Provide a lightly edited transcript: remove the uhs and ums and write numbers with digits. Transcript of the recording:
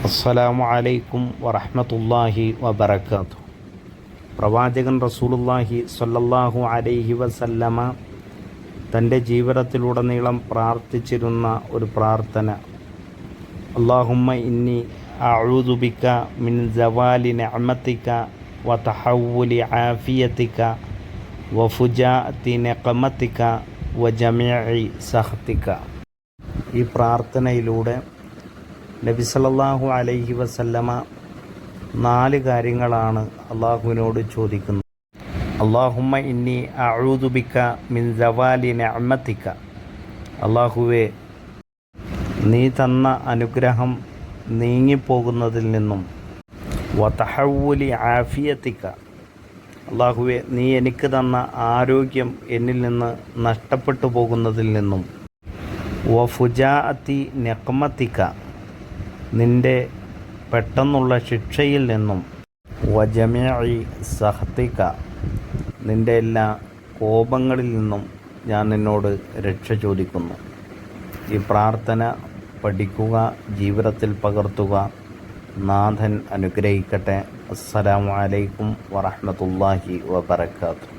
അസ്സലാമു അലൈക്കും വറഹ്മത്തുള്ളാഹി വബറകാതുഹു. പ്രവാചകൻ റസൂലുള്ളാഹി സ്വല്ലല്ലാഹു അലൈഹി വസല്ലമ തൻ്റെ ജീവിതത്തിലുടനീളം പ്രാർത്ഥിച്ചിരുന്ന ഒരു പ്രാർത്ഥന, അല്ലാഹുമ്മ ഇന്നി അഊദു ബിക മിൻ സവാലി നിഅമതിക വ തഹവ്വുലി ആഫിയതിക വ ഫുജാഅതി നിഖമതിക വ ജമീഇ സഖതിക. ഈ പ്രാർത്ഥനയിലൂടെ നബി സല്ലല്ലാഹു അലൈഹി വസല്ലമ 4 കാര്യങ്ങളാണ് അള്ളാഹുവിനോട് ചോദിക്കുന്നത്. അല്ലാഹുമ്മ ഇന്നി അഊദു ബിക മിൻ സവാലി നിഅമതിക, അള്ളാഹുവേ, നീ തന്ന അനുഗ്രഹം നീങ്ങിപ്പോകുന്നതിൽ നിന്നും. വ തഹവ്വുലി ആഫിയതിക, അള്ളാഹുവേ, നീ എനിക്ക് തന്ന ആരോഗ്യം എന്നിൽ നിന്ന് നഷ്ടപ്പെട്ടു പോകുന്നതിൽ നിന്നും. വ ഫുജാഅതി നിഖമതിക, നിൻ്റെ പെട്ടെന്നുള്ള ശിക്ഷയിൽ നിന്നും. വ ജമീഇ സഖതിക, നിൻ്റെ എല്ലാ കോപങ്ങളിൽ നിന്നും ഞാൻ നിന്നോട് രക്ഷ ചോദിക്കുന്നു. ഈ പ്രാർത്ഥന പഠിക്കുക, ജീവിതത്തിൽ പകർത്തുക. നാഥൻ അനുഗ്രഹിക്കട്ടെ. അസ്സലാമു അലൈക്കും വറഹ്മത്തുള്ളാഹി വബറകാതുഹു.